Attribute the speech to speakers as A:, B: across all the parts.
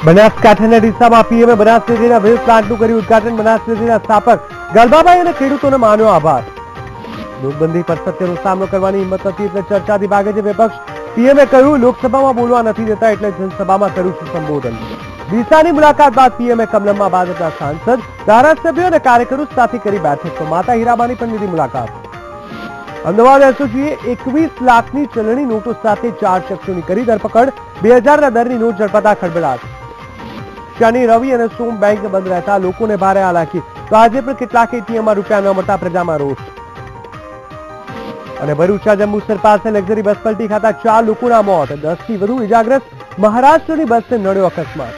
A: બનાસકાંઠાના ડીસામાં પીએમએ બનાસ ડેરીના વેલ પ્લાન્ટનું કર્યું ઉદઘાટન. બનાસ ડેરીના સ્થાપક ગલબાભાઈ અને ખેડૂતોનો માન્યો આભાર. નોટબંધી પર સત્યનો સામનો કરવાની હિંમત નથી એટલે ચર્ચાથી ભાગે છે વિપક્ષ. પીએમએ કહ્યું લોકસભામાં બોલવા નથી દેતા એટલે જનસભામાં કર્યું છે સંબોધન. ડીસાની મુલાકાત બાદ પીએમએ કમલમમાં ભાજપના સાંસદ, ધારાસભ્યો અને કાર્યકરો સાથે કરી બેઠક. તો માતા હીરાબાની પણ લીધી મુલાકાત. અમદાવાદ એસઓજીએ 21 લાખની ચલણી નોટો સાથે 4 શખ્સોની કરી ધરપકડ. 2000ના દરની નોટ ઝડપાતા ખળભળાટ. શનિ, રવિ અને સોમ બેંક બંધ રહેતા લોકોને ભારે હાલાકી. તો આજે પણ કેટલાક એટીએમમાં રૂપિયા ન મળતા પ્રજામાં રોષ. અને ભરૂચના જંબુસર પાસે લક્ઝરી બસ પલટી ખાતા 4 લોકોના મોત, 10 થી વધુ ઇજાગ્રસ્ત. મહારાષ્ટ્રની બસને નડ્યો અકસ્માત.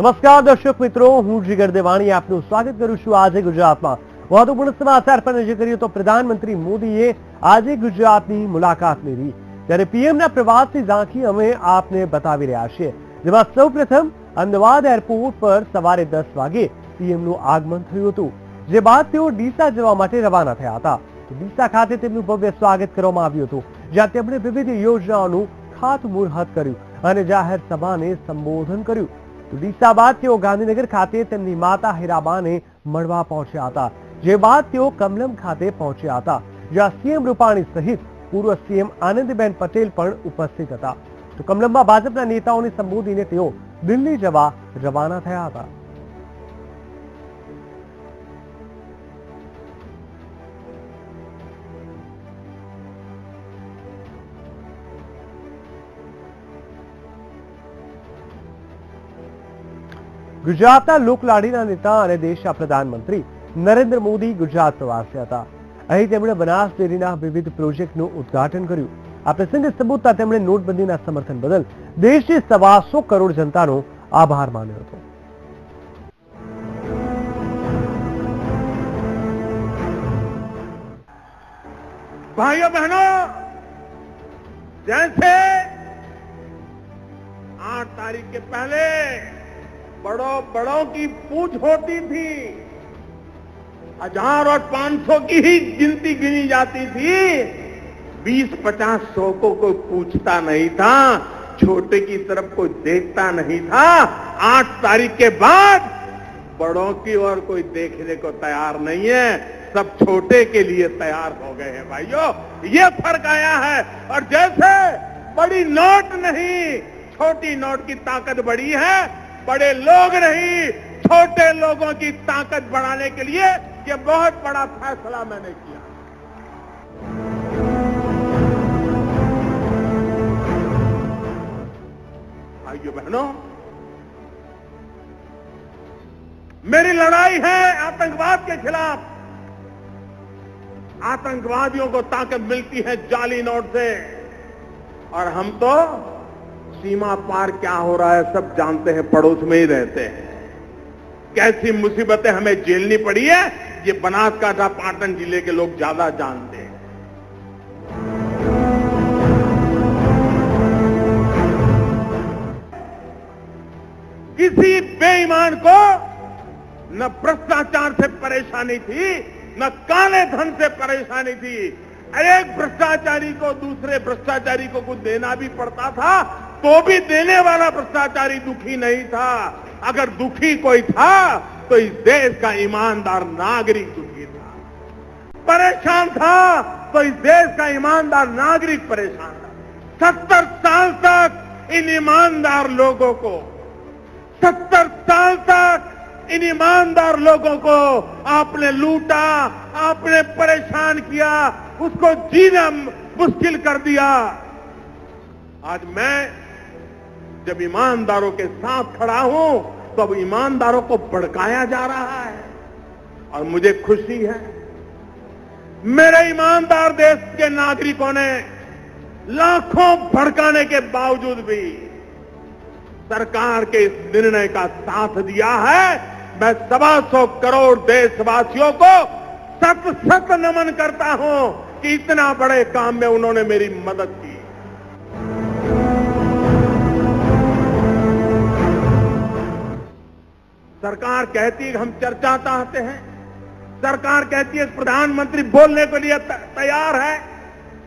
A: નમસ્કાર દર્શક મિત્રો, હું જીગર દેવાણી આપનું સ્વાગત કરું છું આજે ગુજરાતમાં મહત્વપૂર્ણ સમાચાર પર નજર કરીએ તો પ્રધાનમંત્રી મોદીએ આજે ગુજરાતની મુલાકાત લીધી. ત્યારે પીએમના પ્રવાસની ઝાંખી અમે આપને બતાવી રહ્યા છીએ. જેમાં સૌપ્રથમ અમદાવાદ એરપોર્ટ પર સવારે 10 વાગે પીએમનું આગમન થયું હતું. જે બાદ તેઓ ડીસા જવા માટે રવાના થયા હતા. તો ડીસા ખાતે તેમનું ભવ્ય સ્વાગત કરવામાં આવ્યું હતું, જ્યાં તેમણે વિવિધ યોજનાઓનું ખાતમુહૂર્ત કર્યું અને જાહેર સભાને સંબોધન કર્યું. ડીસા બાદ તેઓ ગાંધીનગર ખાતે તેમની માતા હીરાબાને મળવા પહોંચ્યા હતા. જે બાદ તેઓ કમલમ ખાતે પહોંચ્યા હતા, જ્યાં સીએમ રૂપાણી સહિત પૂર્વ સીએમ આનંદીબેન પટેલ પણ ઉપસ્થિત હતા. તો કમલમમાં ભાજપના નેતાઓને સંબોધીને તેઓ દિલ્હી જવા રવાના થયા હતા. ગુજરાતના લોકલાડીના નેતા અને દેશના પ્રધાનમંત્રી નરેન્દ્ર મોદી ગુજરાત પ્રવાસે હતા. અહીં તેમણે બનાસ ડેરીના વિવિધ પ્રોજેક્ટનું ઉદઘાટન કર્યું. આ પ્રસંગે સંબોધતા તેમણે નોટબંધીના સમર્થન બદલ દેશની 125 કરોડ જનતાનો આભાર માન્યો હતો.
B: भाइयों बहनों, जैसे 8 तारीख के पहले बड़ों की पूछ होती थी, 1000 और 500 की ही गिनती गिनी जाती थी, 20-50 100 को कोई पूछता नहीं था, छोटे की तरफ कोई देखता नहीं था. 8 तारीख के बाद बड़ों की ओर कोई देखने को तैयार नहीं है, सब छोटे के लिए तैयार हो गए हैं. भाइयों, ये फर्क आया है. और जैसे बड़ी नोट नहीं, छोटी नोट की ताकत बड़ी है, बड़े लोग नहीं, छोटे लोगों की ताकत बढ़ाने के लिए ये बहुत बड़ा फैसला मैंने किया. भाइयों बहनों, मेरी लड़ाई है आतंकवाद के खिलाफ. आतंकवादियों को ताकत मिलती है जाली नोट से, और हम तो सीमा पार क्या हो रहा है सब जानते हैं, पड़ोस में ही रहते हैं. कैसी मुसीबतें हमें झेलनी पड़ी है, ये बनासकांठा पाटन जिले के लोग ज्यादा जानते हैं. किसी बेईमान को न भ्रष्टाचार से परेशानी थी, न काले धन से परेशानी थी. एक भ्रष्टाचारी को दूसरे भ्रष्टाचारी को कुछ देना भी पड़ता था, तो भी देने वाला भ्रष्टाचारी दुखी नहीं था. अगर दुखी कोई था तो इस देश का ईमानदार नागरिक दुखी था. परेशान था तो इस देश का ईमानदार नागरिक परेशान था. 70 साल तक इन ईमानदार लोगों को 70 साल तक इन ईमानदार लोगों को आपने लूटा, आपने परेशान किया, उसको जीना मुश्किल कर दिया. आज मैं जब ईमानदारों के साथ खड़ा हूं तो अब ईमानदारों को भड़काया जा रहा है, और मुझे खुशी है. मेरे ईमानदार देश के नागरिकों ने लाखों भड़काने के बावजूद भी सरकार के इस निर्णय का साथ दिया है. मैं 125 करोड़ देशवासियों को सत नमन करता हूं कि इतना बड़े काम में उन्होंने मेरी मदद की. सरकार कहती है कि हम चर्चा चाहते हैं, सरकार कहती है प्रधानमंत्री बोलने के लिए तैयार है,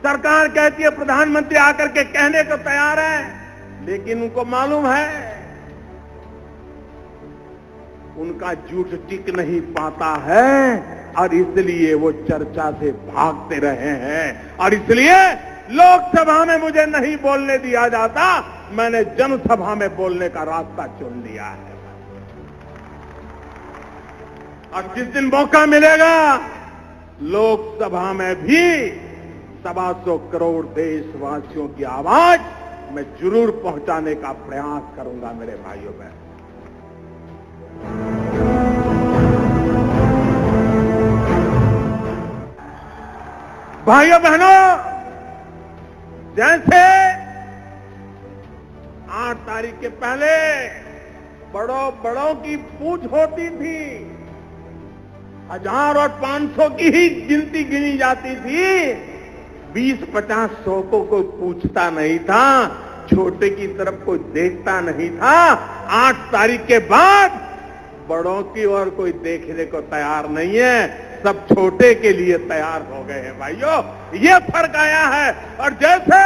B: सरकार कहती है प्रधानमंत्री आकर के कहने को तैयार है, लेकिन उनको मालूम है उनका झूठ टिक नहीं पाता है और इसलिए वो चर्चा से भागते रहे हैं। और इसलिए लोकसभा में मुझे नहीं बोलने दिया जाता, मैंने जनसभा में बोलने का रास्ता चुन लिया है। और जिस दिन मौका मिलेगा लोकसभा में भी 125 करोड़ देशवासियों की आवाज मैं जरूर पहुंचाने का प्रयास करूंगा मेरे भाइयों बहनों। भाइयों बहनों, जैसे 8 तारीख के पहले बड़ों की पूछ होती थी, 1000 और 500 की ही गिनती गिनी जाती थी, 20-50 100 को कोई पूछता नहीं था, छोटे की तरफ कोई देखता नहीं था। 8 तारीख के बाद बड़ों की ओर कोई देखने को तैयार नहीं है, सब छोटे के लिए तैयार हो गए हैं। भाइयों, ये फर्क आया है। और जैसे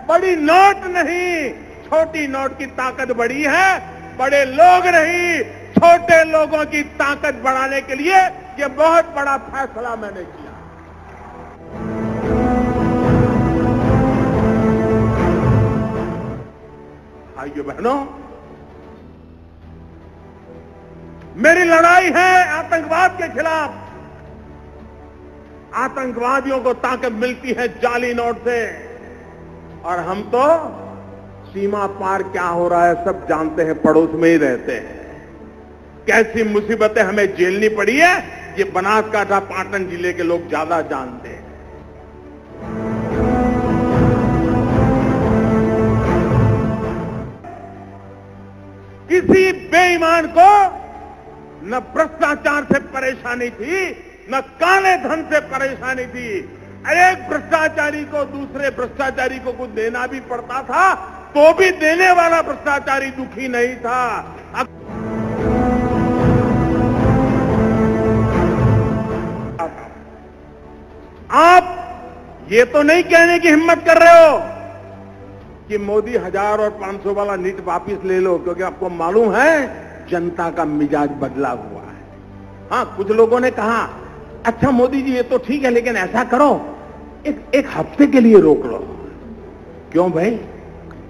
B: बड़ी नोट नहीं, छोटी नोट की ताकत बड़ी है, बड़े लोग नहीं, छोटे लोगों की ताकत बढ़ाने के लिए ये बहुत बड़ा फैसला मैंने किया। भाइयों बहनों, मेरी लड़ाई है आतंकवाद के खिलाफ। आतंकवादियों को ताकत मिलती है जाली नोट से, और हम तो सीमा पार क्या हो रहा है सब जानते हैं, पड़ोस में ही रहते हैं। कैसी मुसीबतें हमें झेलनी पड़ी है ये बनासकांठा पाटन जिले के लोग ज्यादा जानते हैं। किसी बेईमान को न भ्रष्टाचार से परेशानी थी, न काले धन से परेशानी थी। एक भ्रष्टाचारी को दूसरे भ्रष्टाचारी को कुछ देना भी पड़ता था तो भी देने वाला भ्रष्टाचारी दुखी नहीं था। आप ये तो नहीं कहने की हिम्मत कर रहे हो कि मोदी 1000 और 500 वाला नीट वापिस ले लो, क्योंकि आपको मालूम है जनता का मिजाज बदला हुआ है। हाँ, कुछ लोगों ने कहा अच्छा मोदी जी ये तो ठीक है, लेकिन ऐसा करो एक हफ्ते के लिए रोक लो। क्यों भाई,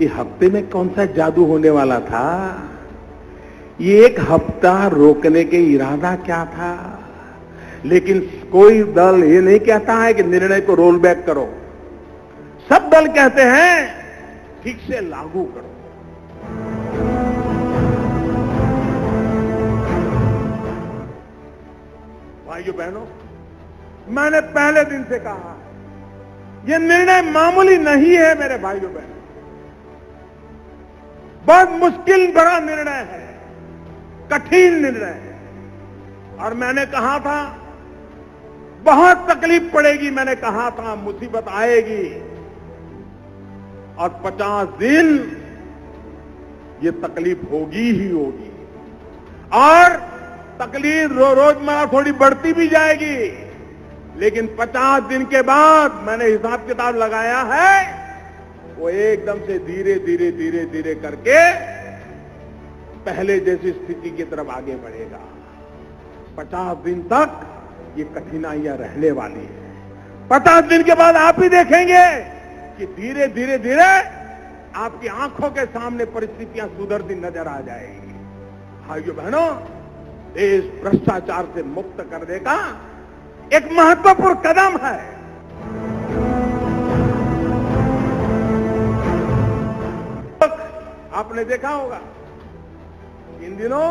B: ये हफ्ते में कौन सा जादू होने वाला था? ये एक हफ्ता रोकने के इरादा क्या था? लेकिन कोई दल ये नहीं कहता है कि निर्णय को रोल बैक करो, सब दल कहते हैं ठीक से लागू करो। भाइयों बहनों, मैंने पहले दिन से कहा यह निर्णय मामूली नहीं है मेरे भाइयों बहनों, बहुत मुश्किल भरा निर्णय है, कठिन निर्णय है। और मैंने कहा था बहुत तकलीफ पड़ेगी, मैंने कहा था मुसीबत आएगी, और 50 दिन ये तकलीफ होगी ही होगी, और तकलीफ रोजमर्रा थोड़ी बढ़ती भी जाएगी, लेकिन 50 दिन के बाद मैंने हिसाब किताब लगाया है वो एकदम से धीरे धीरे धीरे धीरे करके पहले जैसी स्थिति की तरफ आगे बढ़ेगा। 50 दिन तक ये कठिनाइयां रहने वाली है। 50 दिन के बाद आप ही देखेंगे कि धीरे धीरे धीरे आपकी आंखों के सामने परिस्थितियां सुधरती नजर आ जाएगी। भाइयों बहनों, देश भ्रष्टाचार से मुक्त करने का एक महत्वपूर्ण कदम है। आपने देखा होगा इन दिनों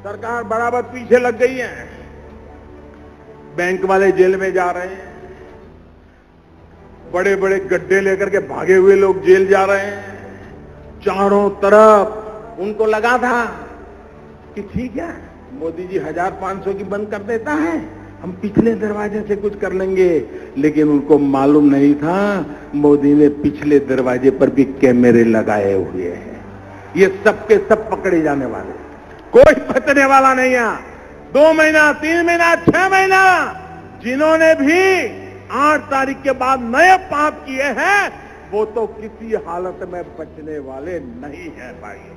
B: सरकार बराबर पीछे लग गई है। बैंक वाले जेल में जा रहे हैं, बड़े बड़े गड्ढे लेकर के भागे हुए लोग जेल जा रहे हैं। चारों तरफ उनको लगा था कि ठीक है मोदी जी 1000-500 की बंद कर देता है, हम पिछले दरवाजे से कुछ कर लेंगे, लेकिन उनको मालूम नहीं था मोदी ने पिछले दरवाजे पर भी कैमरे लगाए हुए हैं। ये सबके सब पकड़े जाने वाले। कोई बचने वाला नहीं है। 2 महीना, 3 महीना, 6 महीना, जिन्होंने भी 8 तारीख के बाद नए पाप किए हैं वो तो किसी हालत में बचने वाले नहीं है भाइयों।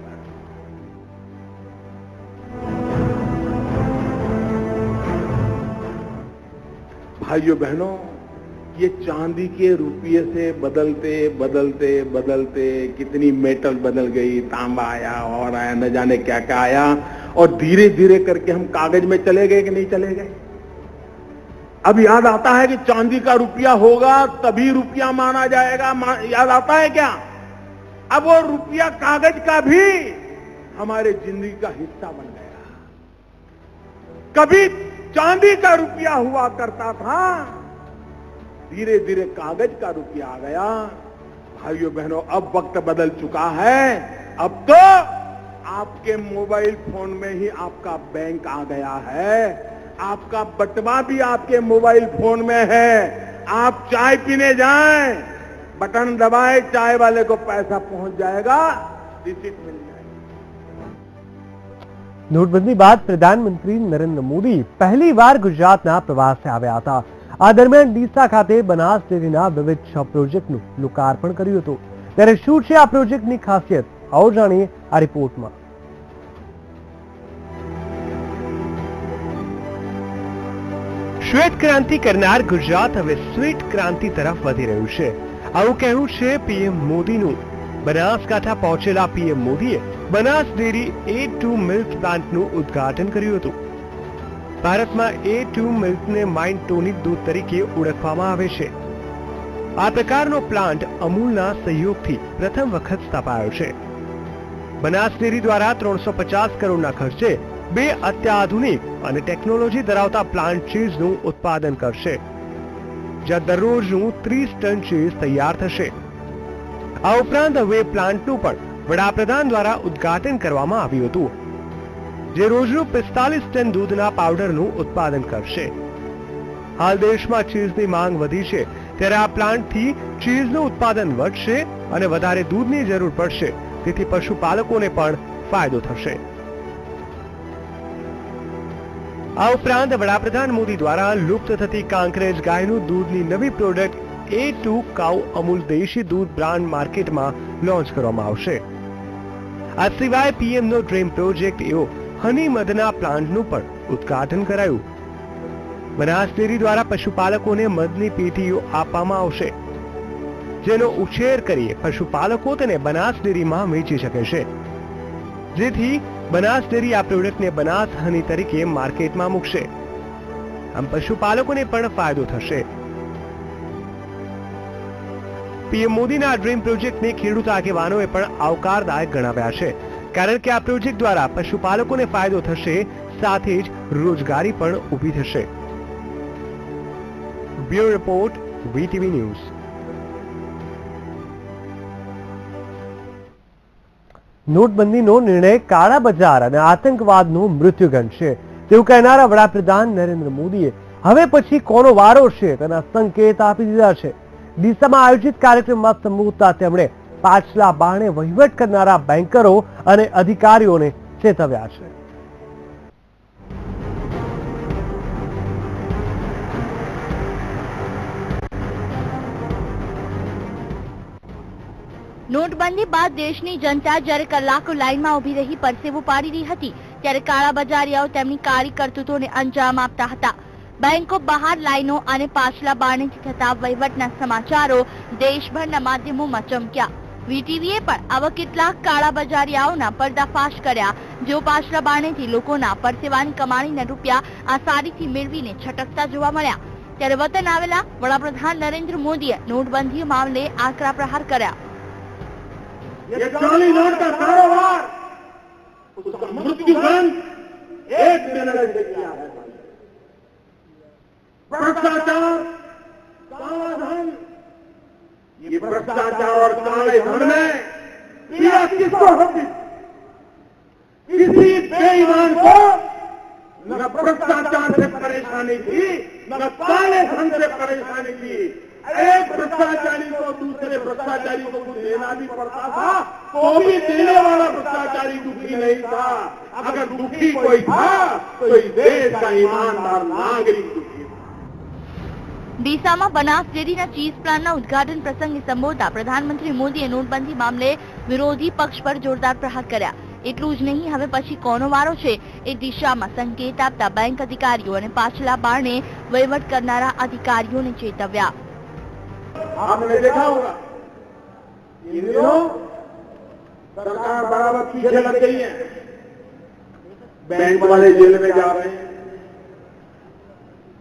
B: भाइयों बहनों, ये चांदी के रुपये से बदलते बदलते बदलते कितनी मेटल बदल गई, तांबा आया और आया, न जाने क्या क्या आया, और धीरे धीरे करके हम कागज में चले गए कि नहीं चले गए। अब याद आता है कि चांदी का रुपया होगा तभी रुपया माना जाएगा, याद आता है क्या? अब वो रुपया कागज का भी हमारे जिंदगी का हिस्सा बन गया। कभी चांदी का रुपया हुआ करता था, धीरे धीरे कागज का रुपया आ गया। भाइयों बहनों, अब वक्त बदल चुका है। अब तो आपके मोबाइल फोन में ही आपका बैंक आ गया है, आपका बटवा भी आपके मोबाइल फोन में है। आप चाय पीने जाएं, बटन दबाए, चाय वाले को पैसा पहुंच जाएगा, रिसीट मिल जाएगा।
A: નોટબંધી બાદ પ્રધાનમંત્રી નરેન્દ્ર મોદી પહેલી વાર ગુજરાતના પ્રવાસે આવ્યા હતા। આ દરમિયાન ડીસા ખાતે બનાસ ડેરીના વિવિધ 6 પ્રોજેક્ટનું લોકાર્પણ કર્યું હતું। ત્યારે શું છે આ પ્રોજેક્ટની ખાસિયત, આવો જાણીએ આ રિપોર્ટમાં। શ્વેત ક્રાંતિ કરનાર ગુજરાત હવે સ્વીટ ક્રાંતિ તરફ વધી રહ્યું છે, આવું કહેવું છે પીએમ મોદીનું। બનાસકાંઠા પહોંચેલા પીએમ મોદીએ બનાસ ડેરી A2 મિલ્ક પ્લાન્ટનું ઉદ્ઘાટન કર્યું હતું। ભારતમાં A2 મિલ્કને માઇન્ડ ટોનિક દૂધ તરીકે ઓળખવામાં આવે છે। આ પ્રકારનો પ્લાન્ટ અમૂલના સહયોગથી પ્રથમ વખત સ્થાપાયો છે। બનાસ ડેરી દ્વારા 350 કરોડના ખર્ચે 2 અત્યાધુનિક અને ટેકનોલોજી ધરાવતા પ્લાન્ટ ચીઝનું ઉત્પાદન કરશે, જ્યાં દરરોજનું 30 ટન ચીઝ તૈયાર થશે। આ ઉપરાંત હવે પ્લાન્ટનું પણ વડાપ્રધાન દ્વારા ઉદ્ઘાટન કરવામાં આવ્યું હતું, જે રોજનું 45 ટન દૂધના પાવડરનું ઉત્પાદન કરશે। હાલ દેશમાં ચીઝની માંગ વધી છે, ત્યારે આ પ્લાન્ટથી ચીઝનું ઉત્પાદન વધશે અને વધારે દૂધની જરૂર પડશે, તેથી પશુપાલકોને પણ ફાયદો થશે। આ ઉપરાંત વડાપ્રધાન મોદી દ્વારા લુપ્ત થતી કાંકરેજ ગાયનું દૂધની નવી પ્રોડક્ટ A2 કાઉ અમૂલ દેશી દૂધ બ્રાન્ડ માર્કેટમાં લોન્ચ કરવામાં આવશે। આ સિવાય પીએમનો ડ્રીમ પ્રોજેક્ટ એવો હની મધના પ્લાન્ટનું પણ ઉદ્ઘાટન કરાયું। બનાસ ડેરી દ્વારા પશુપાલકોને મધની પેટીઓ આપવામાં આવશે, જેનો ઉછેર કરી પશુપાલકો તેને બનાસ ડેરીમાં વેચી શકે છે, જેથી બનાસ ડેરી આ પ્રોડક્ટને બનાસ હની તરીકે માર્કેટમાં મૂકશે। આમ પશુપાલકોને પણ ફાયદો થશે। પીએમ મોદીના ડ્રીમ પ્રોજેક્ટને ખેડૂત આગેવાનોએ પણ આવકારદાયક ગણાવ્યા છે, કારણ કે આ પ્રોજેક્ટ દ્વારા પશુપાલકોને ફાયદો થશે, સાથે જ રોજગારી પણ ઊભી થશે। Bureau report, VTV news. નોટબંધીનો નિર્ણય કાળા બજાર અને આતંકવાદનું મૃત્યુ ગણશે તેવું કહેનારા વડાપ્રધાન નરેન્દ્ર મોદીએ હવે પછી કોનો વારો છે તેના સંકેત આપી દીધા છે। ડીસામાં આયોજિત કાર્યક્રમમાં સંબોધતા તેમણે પાછલા બાણે વહીવટ કરનારા બેન્કરો અને અધિકારીઓને ચેતવ્યા છે।
C: નોટબંધી બાદ દેશની જનતા જ્યારે કલાકો લાઇનમાં ઊભી રહી પરસેવો પાડી રહી હતી, ત્યારે કાળા બજારીયાઓ તેમની કાળી કરતૂતોને અંજામ આપતા હતા। બેંકો બહાર લાઈનો અને પાછલા બારણેથી થતા વહીવટના સમાચારો દેશભરના માધ્યમોમાં ચમક્યા। વીટીવીએ પણ આવા કેટલાક કાળા બજારીયાઓના પર્દાફાશ કર્યા, જેઓ પાછલા બારણેથી લોકોના પરસેવાની કમાણીના રૂપિયા આસાનીથી મેળવીને છટકતા જોવા મળ્યા। ત્યારે વતન આવેલા વડાપ્રધાન નરેન્દ્ર મોદીએ નોટબંધી મામલે આકરા પ્રહાર કર્યા।
B: ये जाली नोट का कारोबार, उसका मृत्युदंड 1 मिनट से किया है। भ्रष्टाचार, काला धन, ये भ्रष्टाचार और काले धन में पीड़ा किसको होती? किसी बेईमान को न भ्रष्टाचार से परेशानी थी, न काले धन से परेशानी थी। एक भ्रष्टाचारी को दूसरे भ्रष्टाचारी को कुछ देना भी पड़ता था तो भी देने वाला भ्रष्टाचारी दुखी नहीं था। अगर दुखी कोई था तो इस देश का ईमानदार नागरिक दुखी था।
C: ડીસામાં બનાસ ડેરીના ચીઝ પ્લાન્ટના ઉદ્ઘાટન પ્રસંગે સંબોધતા પ્રધાનમંત્રી મોદીએ નોટબંધી મામલે વિરોધી પક્ષ પર જોરદાર પ્રહાર કર્યા. એટલું જ નહીં, હવે પછી કોનો વારો છે એ દિશામાં સંકેત આપતા બેંક અધિકારીઓ અને પાછલા બારણે વહીવટ કરનારા અધિકારીઓને ચેતવ્યા.
B: आपने देखा होगा इन दिनों सरकार बराबर पीछे लग गई है। बैंक वाले जेल में जा रहे हैं,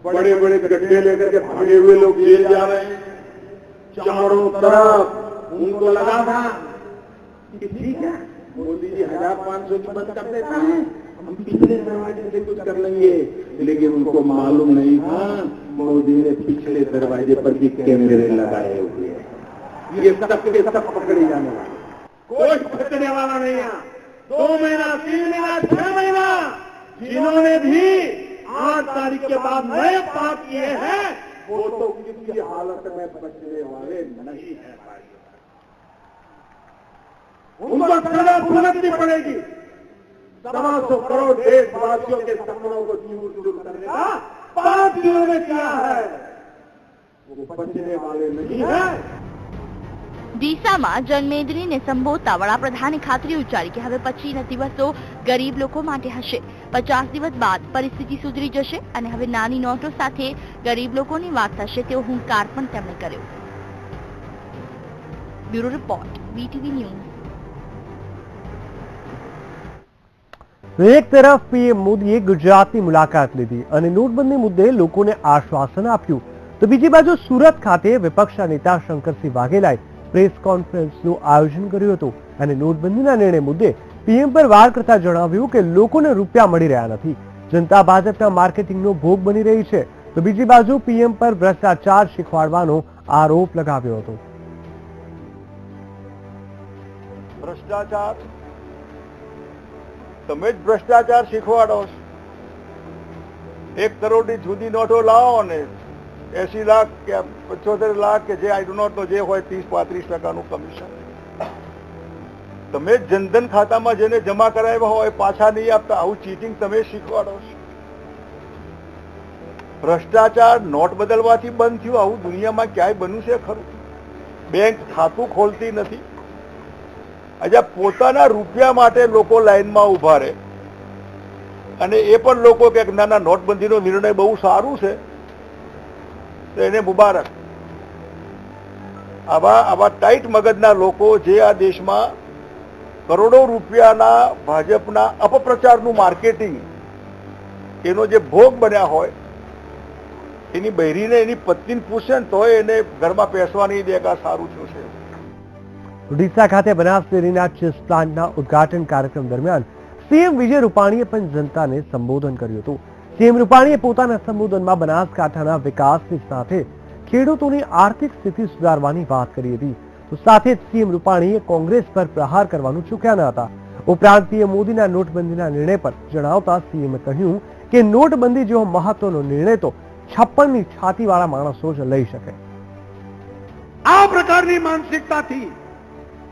B: बड़े बड़े गड्ढे लेकर के भागे हुए लोग जेल जा रहे हैं। चारों तरफ उनको लगा था कि ठीक है मोदी जी 1500 की बंद कर देता है, हम पिछले दरवाजे से कुछ कर लेंगे। लेकिन उनको मालूम नहीं था मोदी ने पिछले दरवाजे पर भी कैमरे लगाए हुए हैं। ये सब के सब पकड़े जाने वाले, कोई बचने वाला नहीं है। 2 महीना 3 महीना 6 महीना जिन्होंने भी 8 तारीख के बाद नए पाप किए हैं वो तो किसी हालत में बचने वाले नहीं है। उनको सजा भुगतनी पड़ेगी। 125 करोड़ देशवासियों के सपनों को चूर करने का 5 दिनों में किया है, वो बचने वाले नहीं है।
C: ડીસામાં જનમેદનીને સંબોધતા વડાપ્રધાને ખાતરી ઉચ્ચારી કે હવે પછીના દિવસો ગરીબ લોકો માટે હશે. 50 દિવસ બાદ પરિસ્થિતિ સુધરી જશે અને હવે નાની નોટો સાથે ગરીબ લોકોની વાત થશે તેવો હુંકાર પણ તેમણે કર્યો. Bureau report, VTV news.
A: એક તરફ પીએમ મોદીએ ગુજરાતની મુલાકાત લીધી અને નોટબંધી મુદ્દે લોકોને આશ્વાસન આપ્યું, તો બીજી બાજુ સુરત ખાતે વિપક્ષના નેતા શંકરસિંહ વાઘેલાએ પ્રેસ કોન્ફરન્સનું આયોજન કર્યું હતું અને નોટબંધીના નિર્ણય મુદ્દે પીએમ પર વાર કરતા જણાવ્યું કે લોકોને રૂપિયા મળી રહ્યા નથી, જનતા ભાજપના માર્કેટિંગનો ભોગ બની રહી છે, તો બીજી બાજુ પીએમ પર ભ્રષ્ટાચાર શીખવાડવાનો આરોપ લગાવ્યો હતો.
D: ભ્રષ્ટાચાર તમે જ ભ્રષ્ટાચાર શીખવાડો છો. 1 કરોડની જુદી નોટો લાવો ને 80 લાખ કે 75 લાખ કે જે આઈ ડો નોટ નો જે હોય 30-35% કમિશન તમે જનધન ખાતામાં જેને જમા કરાવ્યા હોય પાછા નહીં આપતા. આવું ચીટિંગ તમે શીખવાડો છો. ભ્રષ્ટાચાર નોટ બદલવાથી બંધ થયું આવું દુનિયામાં ક્યાંય બન્યું છે ખરું? બેંક ખાતું ખોલતી નથી. આજે પોતાના રૂપિયા માટે લોકો લાઈનમાં ઉભા રહે અને એ પણ લોકો કે ના ના નોટબંધીનો નિર્ણય બહુ સારું છે તો એને મુબારક. આવા ટાઈટ મગજના લોકો જે આ દેશમાં કરોડો રૂપિયાના ભાજપના અપપ્રચારનું માર્કેટિંગ એનો જે ભોગ બન્યા હોય એની બહેરીને એની પત્નીને પૂછે ને તોય એને ઘરમાં પેસવા નહીં દે કે સારું થયું છે.
A: ડીસા ખાતે બનાસ ડેરીના ચીઝ પ્લાન્ટના ઉદ્ઘાટન કાર્યક્રમ દરમિયાન સીએમ વિજય રૂપાણીએ પણ જનતાને સંબોધન કર્યું હતું. સીએમ રૂપાણીએ પોતાના સંબોધનમાં બનાસકાંઠાના વિકાસની સાથે ખેડૂતોની આર્થિક સ્થિતિ સુધારવાની વાત કરી હતી, તો સાથે જ સીએમ રૂપાણીએ કોંગ્રેસ પર પ્રહાર કરવાનું ચૂક્યા ન હતા. ઉપરાંત પીએમ મોદીના નોટબંધીના નિર્ણય પર જણાવતા સીએમએ કહ્યું કે નોટબંધી જેવો મહત્વનો નિર્ણય તો 56ની છાતીવાળા માણસો જ લઈ શકે.
E: આ પ્રકારની માનસિકતાથી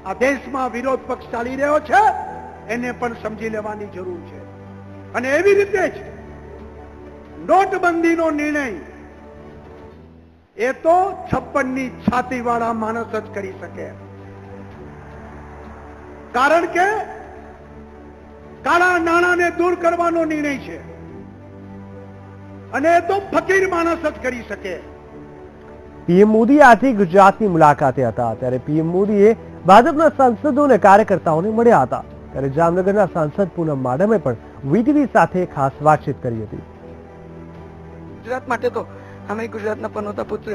E: આ દેશમાં વિરોધ પક્ષ ચાલી રહ્યો છે એને પણ સમજી લેવાની જરૂર છે. અને એવી રીતે જ નોટબંધીનો નિર્ણય એ તો 56ની છાતીવાળા માણસ જ કરી શકે. કારણ કે કાળા નાણાંને દૂર કરવાનો નિર્ણય છે અને એ તો ફકીર માણસ જ કરી શકે.
A: પીએમ મોદી આજે ગુજરાતની મુલાકાતે હતા, ત્યારે પીએમ મોદીએ ભાજપના સાંસદો અને કાર્યકર્તાઓને મળ્યા હતા. ત્યારે જામનગરના સાંસદ પૂનમ માડમે પણ વીટીવી સાથે ખાસ વાતચીત કરી હતી.
F: ગુજરાત માટે તો અમે ગુજરાતના પનોતા પુત્ર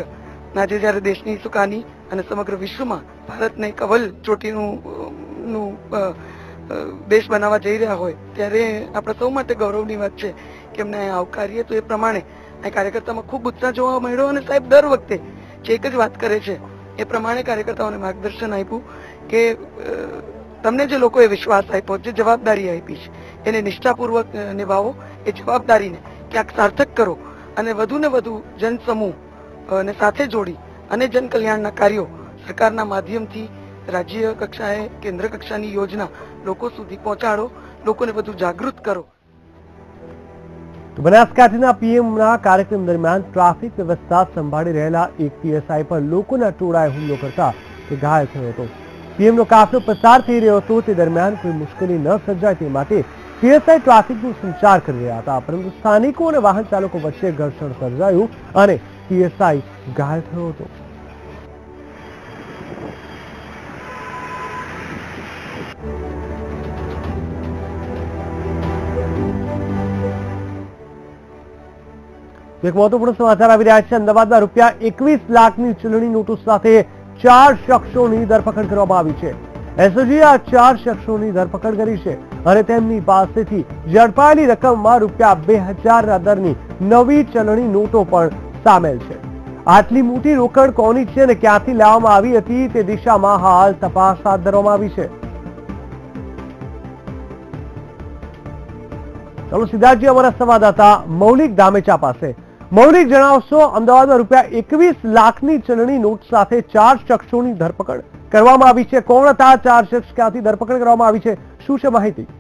F: આજે જ્યારે દેશની સુકાની અને સમગ્ર વિશ્વમાં ભારતને એક અવ્વલ ચોટીનું દેશ બનાવવા જઈ રહ્યા હોય ત્યારે આપણા સૌ માટે ગૌરવની વાત છે કે એમને આવકારીએ. તો એ પ્રમાણે આ કાર્યકર્તામાં ખૂબ ઉત્સાહ જોવા મળ્યો અને સાહેબ દર વખતે જે એક જ વાત કરે છે એ પ્રમાણે કાર્યકર્તાઓને માર્ગદર્શન આપ્યું કે તમને જે લોકોએ વિશ્વાસ આપ્યો, જે જવાબદારી આપી છે એને નિષ્ઠાપૂર્વક નિભાવો, એ જવાબદારીને ક્યાંક સાર્થક કરો અને વધુ ને વધુ જનસમૂહ ને સાથે જોડી અને જનકલ્યાણના કાર્યો સરકારના માધ્યમથી રાજ્ય કક્ષાએ કેન્દ્ર કક્ષાની યોજના લોકો સુધી પહોંચાડો, લોકોને વધુ જાગૃત કરો.
A: તો બનાસકાંઠાના પીએમના કાર્યક્રમ દરમિયાન ટ્રાફિક વ્યવસ્થા સંભાળી રહેલા એક પીએસઆઈ પર લોકોના ટોળાએ હુમલો કરતા તે ઘાયલ થયો હતો. પીએમનો કાફલો પસાર થઈ રહ્યો હતો તે દરમિયાન કોઈ મુશ્કેલી ન સર્જાય તે માટે પીએસઆઈ ટ્રાફિકનો સંચાર કરી રહ્યા હતા, પરંતુ સ્થાનિકો અને વાહન ચાલકો વચ્ચે ઘર્ષણ સર્જાયું અને પીએસઆઈ ઘાયલ થયો હતો. એક મહત્વપૂર્ણ સમાચાર આવી રહ્યા છે. અમદાવાદમાં રૂપિયા 21 લાખની ચલણી નોટો સાથે 4 શખ્સોની ધરપકડ કરવામાં આવી છે. એસઓજીએ આ 4 શખ્સોની ધરપકડ કરી છે અને તેમની પાસેથી ઝડપાયેલી રકમમાં રૂપિયા 2000ના દરની નવી ચલણી નોટો પણ સામેલ છે. આટલી મોટી રોકડ કોની છે અને ક્યાંથી લાવવામાં આવી હતી તે દિશામાં હાલ તપાસ હાથ ધરવામાં આવી છે. ચાલો સીધાજી અમારા સંવાદદાતા મૌલિક ધામેચા પાસે. મૌલિક, જણાવશો, અમદાવાદમાં રૂપિયા 21 લાખની ચલણી નોટ સાથે 4 શખ્સોની ધરપકડ કરવામાં આવી છે. કોણ હતા 4 શખ્સ, ક્યાંથી ધરપકડ કરવામાં આવી છે, શું છે માહિતી?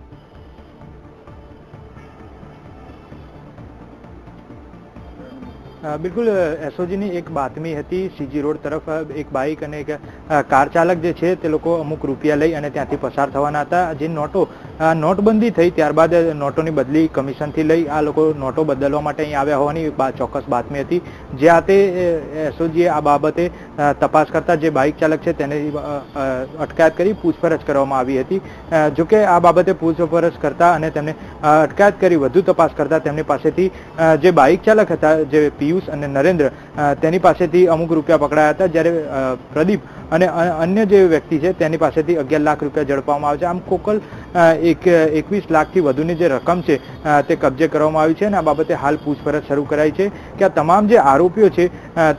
G: બિલકુલ, એસઓજીની એક બાતમી હતી. સીજી રોડ તરફ એક બાઇક અને એક કાર ચાલક જે છે તે લોકો અમુક રૂપિયા લઈ અને ત્યાંથી પસાર થવાના હતા. જે નોટબંધી થઈ ત્યારબાદ નોટોની બદલી કમિશનથી લઈ આ લોકો નોટો બદલવા માટે અહીં આવ્યા હોવાની ચોક્કસ બાતમી હતી. જ્યાં તે એસઓજીએ આ બાબતે તપાસ કરતા જે બાઇક ચાલક છે તેને અટકાયત કરી પૂછપરછ કરવામાં આવી હતી. જોકે આ બાબતે પૂછપરછ કરતા અને તેમને અટકાયત કરી વધુ તપાસ કરતા તેમની પાસેથી જે બાઇક ચાલક હતા, જે પિયુષ અને નરેન્દ્ર, તેની પાસેથી અમુક રૂપિયા પકડાયા હતા, જ્યારે પ્રદીપ અને અન્ય જે વ્યક્તિ છે તેની પાસેથી 11 લાખ રૂપિયા ઝડપવામાં આવે છે. આમ કોકલ 21 લાખથી વધુની જે રકમ છે તે કબજે કરવામાં આવી છે અને આ બાબતે હાલ પૂછપરછ શરૂ કરાઈ છે કે આ તમામ જે આરોપીઓ છે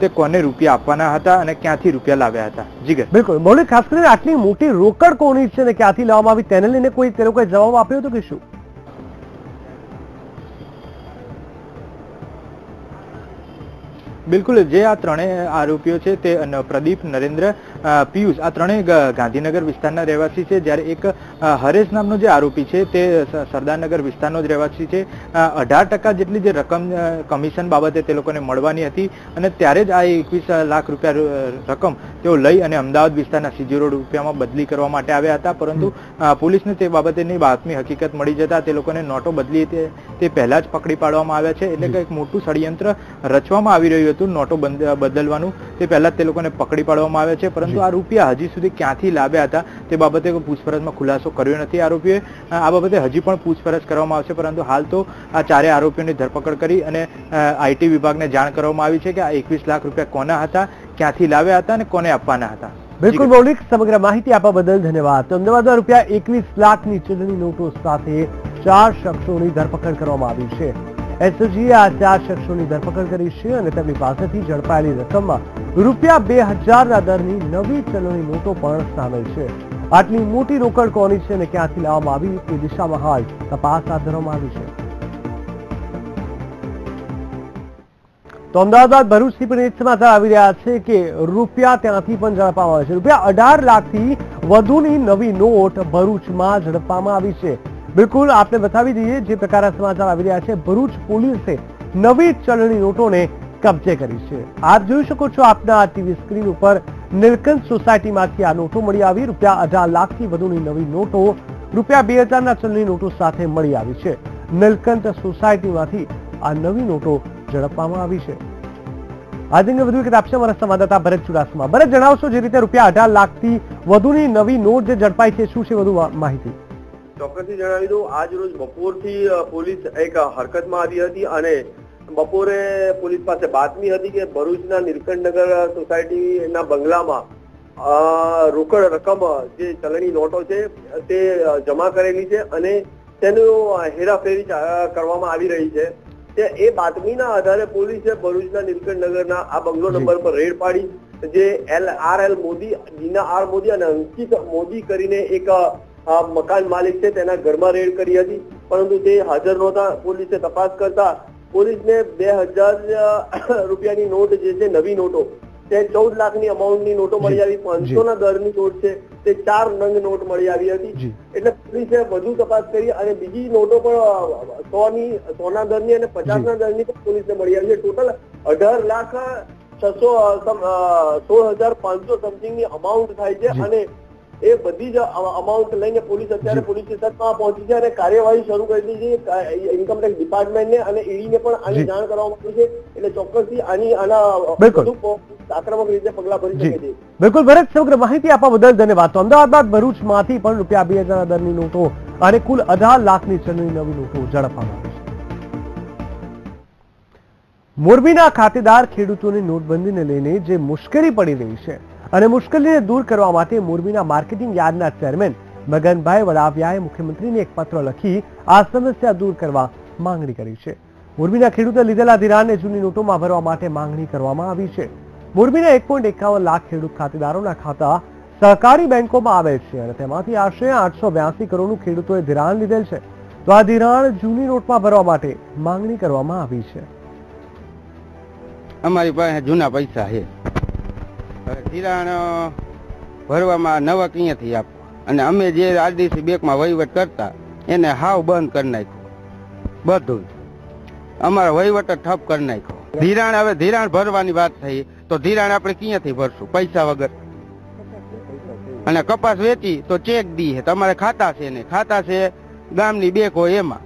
G: તે કોને રૂપિયા આપવાના હતા અને ક્યાંથી રૂપિયા લાવ્યા હતા. જીગર,
A: બિલકુલ મૌલિક, ખાસ કરીને આટલી મોટી રોકડ કોની છે અને ક્યાંથી લાવવામાં આવી તેને લઈને કોઈ તે લોકોએ જવાબ આપ્યો હતો કે શું?
G: બિલકુલ, જે આ ત્રણેય આરોપીઓ છે તે પ્રદીપ, નરેન્દ્ર, પિયુષ, આ ત્રણેય ગાંધીનગર વિસ્તારના રહેવાસી છે, જ્યારે એક હરેશ નામનો જે આરોપી છે તે સરદારનગર વિસ્તારનો જ રહેવાસી છે. 18% જેટલી જે રકમ કમિશન બાબતે તે લોકોને મળવાની હતી અને ત્યારે જ આ 21 લાખ રૂપિયા રકમ તેઓ લઈ અને અમદાવાદ વિસ્તારના સીજી રોડ રૂપિયામાં બદલી કરવા માટે આવ્યા હતા. પરંતુ પોલીસને તે બાબતેની બાતમી હકીકત મળી જતા તે લોકોને નોટો બદલી તે પહેલા જ પકડી પાડવામાં આવ્યા છે. એટલે કે એક મોટું ષડયંત્ર રચવામાં આવી રહ્યું હતું નોટો બદલવાનું, તે પહેલા જ તે લોકોને પકડી પાડવામાં આવ્યા છે. પરંતુ આ રૂપિયા હજી સુધી ક્યાંથી લાવ્યા હતા તે બાબતે પૂછપરછમાં ખુલાસો કર્યો નથી આરોપીએ. આ બાબતે હજી પણ પૂછપરછ કરવામાં આવશે, પરંતુ હાલ તો આ ચારે આરોપીઓની ધરપકડ કરી અને આઈટી વિભાગને જાણ કરવામાં આવી છે કે આ 21 લાખ રૂપિયા કોના હતા, ક્યાંથી લાવ્યા હતા અને કોને આપવાના હતા.
A: બિલકુલ મૌલિક, સમગ્ર માહિતી આપવા બદલ ધન્યવાદ. તો અમદાવાદમાં રૂપિયા 21 લાખની ચલણી નોટો સાથે 4 શખ્સોની ધરપકડ કરવામાં આવી છે. એસઓજીએ આ 4 શખ્સોની ધરપકડ કરી છે અને તેમની પાસેથી ઝડપાયેલી રકમમાં રૂપિયા 2000ના દરની નવી ચલણી નોટો પણ સામેલ છે. આટલી મોટી રોકડ કોની છે અને ક્યાંથી લાવવામાં આવી તે દિશામાં હાલ તપાસ હાથ ધરવામાં આવી છે. તો અમદાવાદ ભરૂચથી પણ એક સમાચાર આવી રહ્યા છે કે રૂપિયા ત્યાંથી પણ ઝડપવામાં આવે છે. રૂપિયા 18 લાખથી વધુની નવી નોટ ભરૂચમાં ઝડપવામાં આવી છે. બિલકુલ, આપને બતાવી દઈએ જે પ્રકારના સમાચાર આવી રહ્યા છે. ભરૂચ પોલીસે નવી ચલણી નોટોને કબજે કરી છે. આપ જોઈ શકો છો આપના ટીવી સ્ક્રીન ઉપર નીલકંઠ સોસાયટીમાંથી આ નોટો મળી આવી. રૂપિયા 18 લાખથી વધુની નવી નોટો રૂપિયા 2000ના ચલણી નોટો સાથે મળી આવી છે. નીલકંઠ સોસાયટીમાંથી આ નવી નોટો ઝડપવામાં આવી છે. આજે વધુ વિગત આપશે અમારા સંવાદદાતા ભરત ચુડાસમા. ભરત, જણાવશો જે રીતે રૂપિયા 18 લાખથી વધુની નવી નોટ જે ઝડપાઈ છે, શું છે વધુ માહિતી?
H: ચોક્કસથી જણાવી દઉં, આજ રોજ બપોરથી પોલીસ એક હરકતમાં આવી હતી અને બપોરે પોલીસ પાસે બાતમી હતી કે ભરૂચના નીલકંઠનગર સોસાયટીના બંગલામાં રોકડ રકમ જે ચલણી નોટો છે તે જમા કરેલી છે અને તેનું હેરાફેરી કરવામાં આવી રહી છે. એ બાતમીના આધારે પોલીસે ભરૂચના નીલકંઠનગરના આ બંગલો નંબર પર રેડ પાડી. જે RL મોદી, દીના R મોદી અને અંકિત મોદી કરીને એક મકાન માલિક છે તેના ઘરમાં રેડ કરી હતી, પરંતુ તે હાજર નહોતા. પોલીસે તપાસ કરતા પોલીસને 2000 રૂપિયાની નોટ જે છે નવી નોટો તે 14 લાખની અમાઉન્ટની નોટો મળી આવી, 500 ના દરની નોટ છે તે 4 નંગ નોટ મળી આવી હતી. એટલે પોલીસે વધુ તપાસ કરી અને બીજી નોટો પણ 100 ના દરની અને 50 ના દરની પણ પોલીસને મળી આવી છે. ટોટલ 18,16,500 સમથિંગ ની અમાઉન્ટ થાય છે અને એ બધી જ અમાઉન્ટ લઈને પોલીસ અત્યારે પોલીસ સ્ટેશનમાં પહોંચી છે અને કાર્યવાહી શરૂ કરી દીધી છે ઇન્કમટેક્સ ડિપાર્ટમેન્ટને અને ઈડીને પણ આની જાણ કરવામાં આવી છે. એટલે ચોક્કસથી આના વધુ આક્રમક રીતે પગલા ભરી શકે છે.
A: બિલકુલ ભરત, સમગ્ર માહિતી આપવા બદલ ધન્યવાદ. તો અમદાવાદ બાદ ભરૂચમાંથી પણ ₹2,000 દરની નોટો અને કુલ 18 લાખની ચલણી નવી નોટો ઝડપવામાં આવી છે. મોરબીના ખાતેદાર ખેડૂતોની નોટબંધીને લઈને જે મુશ્કેલી પડી રહી છે અને મુશ્કેલીને દૂર કરવા માટે મોરબીના માર્કેટિંગ યાર્ડના ચેરમેન મગનભાઈ વડાવિયાએ મુખ્યમંત્રીને એક પત્ર લખી આ સમસ્યા દૂર કરવા માંગણી કરી છે. મોરબીના ખેડૂતે લીધેલા ધિરાણને જૂની નોટોમાં ભરવા માટે માંગણી કરવામાં આવી છે. મોરબીના 1.51 લાખ ખેડૂત ખાતેદારોના ખાતા સહકારી બેંકોમાં આવેલ છે અને તેમાંથી આશરે 882 કરોડનું ખેડૂતોએ ધિરાણ લીધેલ છે. તો આ ધિરાણ જૂની નોટમાં ભરવા માટે માંગણી કરવામાં આવી છે.
I: અમારી પાસે જૂના પૈસા છે, ધિરાણ ભરવામાં નવા ક્યાંથી આપવા, અને અમે જે આરડીસી બેંકમાં વહીવટ કરતા એને હાવ બંધ કરી નાખ્યું. બધું અમારા વહીવટ ઠપ કરી નાખ્યો. ધિરાણ હવે ધિરાણ ભરવાની વાત થઈ તો ધિરાણ આપણે ક્યાંથી ભરશું પૈસા વગર? અને કપાસ વેચી તો ચેક દી તમારે ખાતા છે ને, ખાતા છે ગામની બેંક હોય એમાં.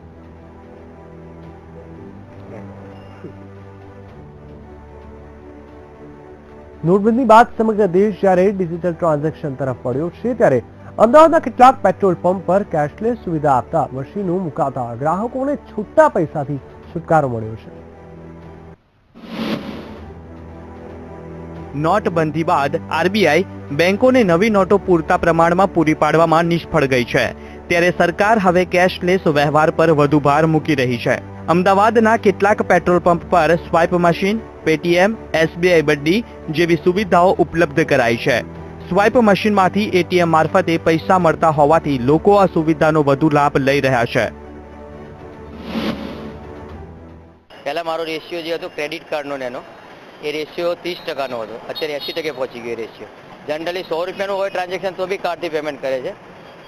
A: નોટબંધી બાદ સમગ્ર દેશ જ્યારે ડિજિટલ ટ્રાન્ઝેક્શન તરફ વળ્યો છે ત્યારે અમદાવાદના કેટલાક પેટ્રોલ પંપ પર કેશલેસ સુવિધા આપતા મશીનો મુકાતા ગ્રાહકોને છૂટા પૈસાથી છુટકારો મળ્યો છે.
J: નોટબંધી બાદ આરબીઆઈ બેંકોને નવી નોટો પૂરતા પ્રમાણમાં પૂરી પાડવામાં નિષ્ફળ ગઈ છે. ત્યારે સરકાર હવે કેશલેસ વ્યવહાર પર વધુ ભાર મૂકી રહી છે. અમદાવાદના કેટલાક પેટ્રોલ પંપ પર સ્વાઇપ મશીન, પેટીએમ, એસબીઆઈ બડ્ડી જેવી સુવિધાઓ ઉપલબ્ધ કરાઈ છે. સ્વાઇપ મશીનમાંથી એટીએમ મારફતે પૈસા મળતા હોવાથી લોકો આ સુવિધાનો વધુ લાભ લઈ રહ્યા છે.
K: પહેલા મારો રેશિયો જે હતો ક્રેડિટ કાર્ડનો એનો એ રેશિયો 30%નો હતો, અત્યારે 80% પહોંચી ગયો રેશિયો. જનરલી 100 રૂપિયાનું હોય ટ્રાન્ઝેક્શન તો બી કાર્ડથી પેમેન્ટ કરે છે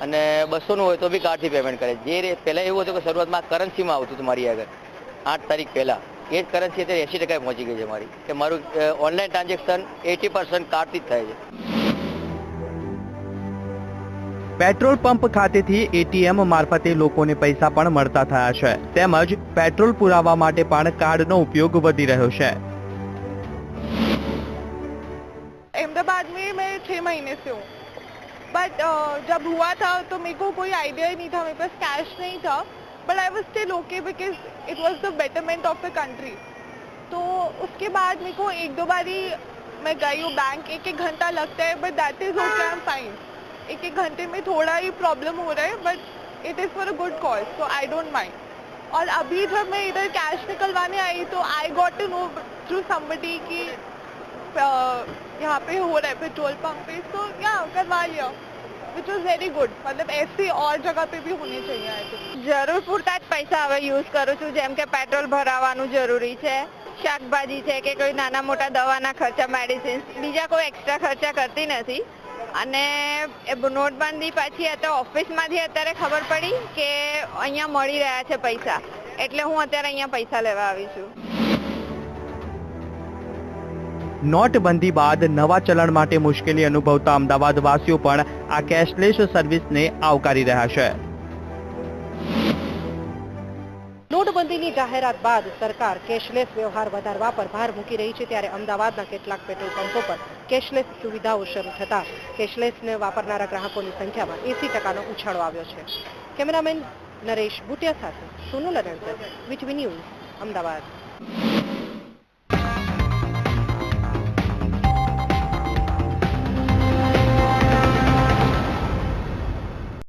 K: અને 200નું હોય તો બી કાર્ડથી પેમેન્ટ કરે છે. જે પહેલાં એવું હતું કે શરૂઆતમાં કરન્સીમાં આવતું હતું મારી આગળ 8 તારીખ પહેલાં, એ જ કરન્સી અત્યારે 80% પહોંચી ગઈ છે મારી, કે મારું ઓનલાઈન ટ્રાન્ઝેક્શન 80% કાર્ડથી જ થાય છે.
J: પેટ્રોલ પંપ ખાતેથી એટીએમ મારફતે લોકોને પૈસા પણ મળતા થયા છે. તેમજ પેટ્રોલ પુરાવા માટે પણ કાર્ડનો ઉપયોગ વધી રહ્યો છે.
L: अहमदाबाद में मैं 6 महीने से हूँ, बट जब हुआ था तो मेरे को कोई आइडिया ही नहीं था, मेरे पास कैश नहीं था, but I was still okay because it was the betterment of the country. तो उसके बाद मेरे को 1-2 बारी मैं गई हूँ बैंक, 1-1 घंटा लगता है, but that is okay, I am fine. 1-1 घंटे में थोड़ा ही प्रॉब्लम हो रहा है, but it is for a good cause, so I don't mind. और अभी जब मैं इधर कैश निकलवाने आई तो I got to know through somebody कि यहाँ पे हो रहा है पेट्रोल पंप पे, तो या करवा लिया, विच वॉज वेरी गुड. मतलब ऐसी और जगह पे भी होनी चाहिए.
M: જરૂર પૂરતા જ પૈસા હવે યુઝ કરું છું, જેમ કે પેટ્રોલ ભરાવાનું જરૂરી છે, શાકભાજી છે કે કોઈ નાના મોટા દવાના ખર્ચા, મેડિસિન્સ, બીજા કોઈ એક્સ્ટ્રા ખર્ચા કરતી નથી. અને નોટબંધી પછી અત્યારે ઓફિસમાંથી અત્યારે ખબર પડી કે અહીંયા મળી રહ્યા છે પૈસા, એટલે હું અત્યારે અહીંયા પૈસા લેવા આવી છું.
J: નોટબંધી બાદ નવા ચલણ માટે મુશ્કેલી અનુભવતા અમદાવાદ વાસીઓ પણ આ કેશલેસ સર્વિસને આવકારી રહ્યા છે.
N: નોટબંધીની જાહેરાત બાદ સરકાર કેશલેસ વ્યવહાર વધારવા પર ભાર મૂકી રહી છે. ત્યારે અમદાવાદના કેટલાક પેટ્રોલ પંપો પર કેશલેસ સુવિધાઓ શરૂ થતા કેશલેસને વાપરનારા ગ્રાહકોની સંખ્યામાં 80%નો ઉછાળો આવ્યો છે. કેમેરામેન નરેશ બુટિયા સાથે સોનલ અનંત, વીટીવી ન્યૂઝ, અમદાવાદ.